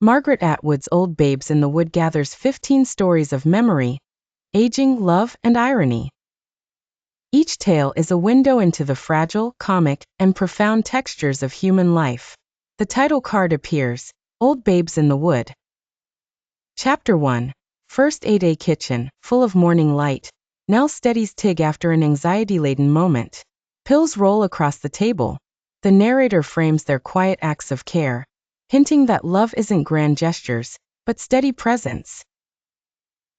Margaret Atwood's Old Babes in the Wood gathers 15 stories of memory, aging, love, and irony. Each tale is a window into the fragile, comic, and profound textures of human life. The title card appears, Old Babes in the Wood. Chapter 1. First A-Day Kitchen, full of morning light. Nell steadies Tig after an anxiety-laden moment. Pills roll across the table. The narrator frames their quiet acts of care, hinting that love isn't grand gestures, but steady presence.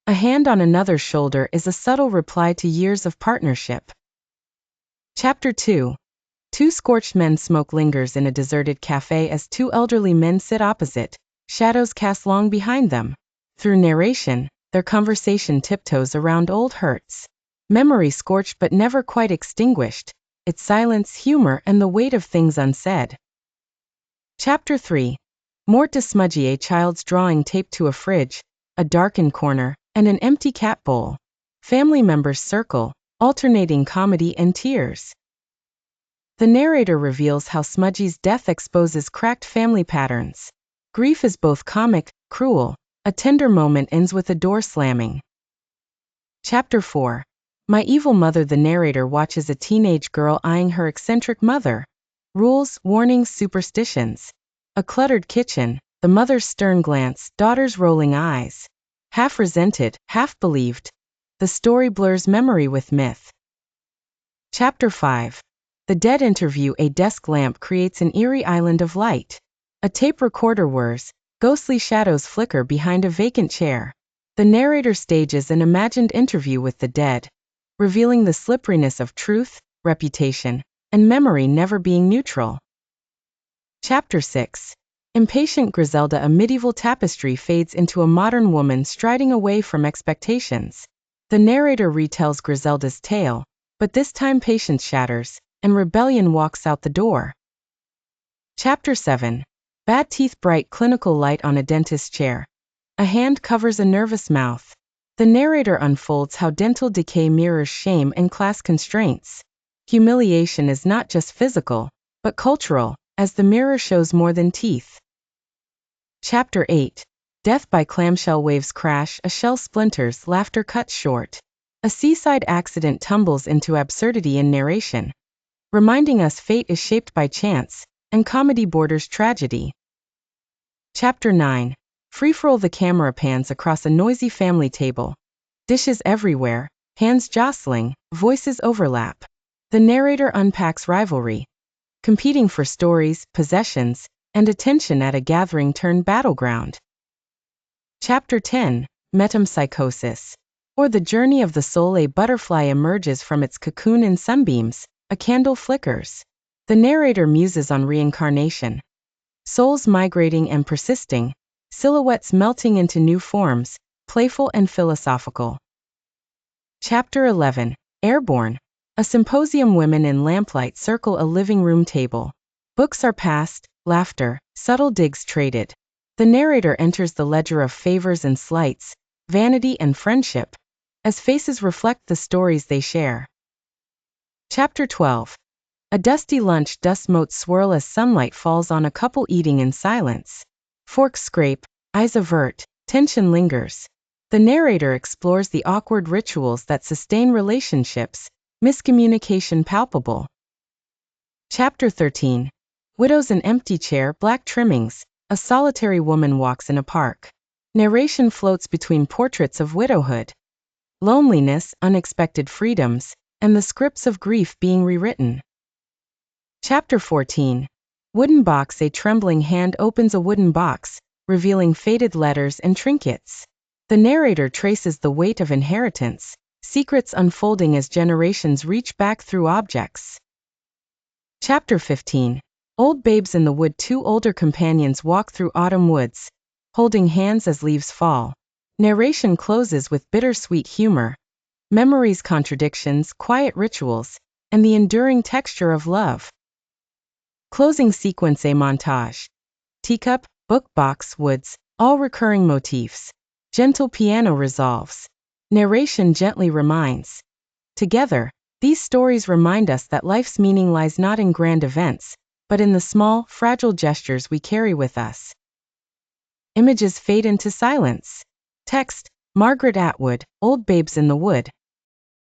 A hand on another's shoulder is a subtle reply to years of partnership. Chapter 2. Two scorched men smoke lingers in a deserted cafe as two elderly men sit opposite, shadows cast long behind them. Through narration, their conversation tiptoes around old hurts. Memory scorched but never quite extinguished, its silence, humor, and the weight of things unsaid. Chapter 3. Morte de smudgy, a child's drawing taped to a fridge, a darkened corner, and an empty cat bowl. Family members circle, alternating comedy and tears. The narrator reveals how Smudgy's death exposes cracked family patterns. Grief is both comic, cruel. A tender moment ends with a door slamming. Chapter 4. My Evil Mother. The narrator watches a teenage girl eyeing her eccentric mother. Rules, warnings, superstitions. A cluttered kitchen, the mother's stern glance, daughter's rolling eyes. Half resented, half believed. The story blurs memory with myth. Chapter 5. The Dead Interview. A desk lamp creates an eerie island of light. A tape recorder whirs, ghostly shadows flicker behind a vacant chair. The narrator stages an imagined interview with the dead, revealing the slipperiness of truth, reputation, and memory never being neutral. Chapter 6. Impatient Griselda. A medieval tapestry fades into a modern woman striding away from expectations. The narrator retells Griselda's tale, but this time patience shatters, and rebellion walks out the door. Chapter 7. Bad Teeth. Bright clinical light on a dentist's chair. A hand covers a nervous mouth. The narrator unfolds how dental decay mirrors shame and class constraints. Humiliation is not just physical, but cultural, as the mirror shows more than teeth. Chapter 8. Death by Clamshell. Waves crash, a shell splinters, laughter cuts short. A seaside accident tumbles into absurdity in narration, reminding us fate is shaped by chance, and comedy borders tragedy. Chapter 9. Free-for-all. The camera pans across a noisy family table. Dishes everywhere, hands jostling, voices overlap. The narrator unpacks rivalry, competing for stories, possessions, and attention at a gathering turned battleground. Chapter 10. Metempsychosis, or the journey of the soul. A butterfly emerges from its cocoon in sunbeams, a candle flickers. The narrator muses on reincarnation. Souls migrating and persisting, silhouettes melting into new forms, playful and philosophical. Chapter 11. Airborne. A symposium. Women in lamplight circle a living room table. Books are passed, laughter, subtle digs traded. The narrator enters the ledger of favors and slights, vanity and friendship, as faces reflect the stories they share. Chapter 12. A dusty lunch. Dust motes swirl as sunlight falls on a couple eating in silence. Forks scrape, eyes avert, tension lingers. The narrator explores the awkward rituals that sustain relationships, miscommunication palpable. Chapter 13. Widows. An empty chair, black trimmings. A solitary woman walks in a park. Narration floats between portraits of widowhood, loneliness, unexpected freedoms, and the scripts of grief being rewritten. Chapter 14. Wooden box. A trembling hand opens a wooden box, revealing faded letters and trinkets. The narrator traces the weight of inheritance, secrets unfolding as generations reach back through objects. Chapter 15. Old Babes in the Wood. Two older companions walk through autumn woods, holding hands as leaves fall. Narration closes with bittersweet humor, memories, contradictions, quiet rituals, and the enduring texture of love. Closing sequence. A montage. Teacup, book, box, woods, all recurring motifs. Gentle piano resolves. Narration gently reminds. Together, these stories remind us that life's meaning lies not in grand events, but in the small, fragile gestures we carry with us. Images fade into silence. Text: Margaret Atwood, Old Babes in the Wood.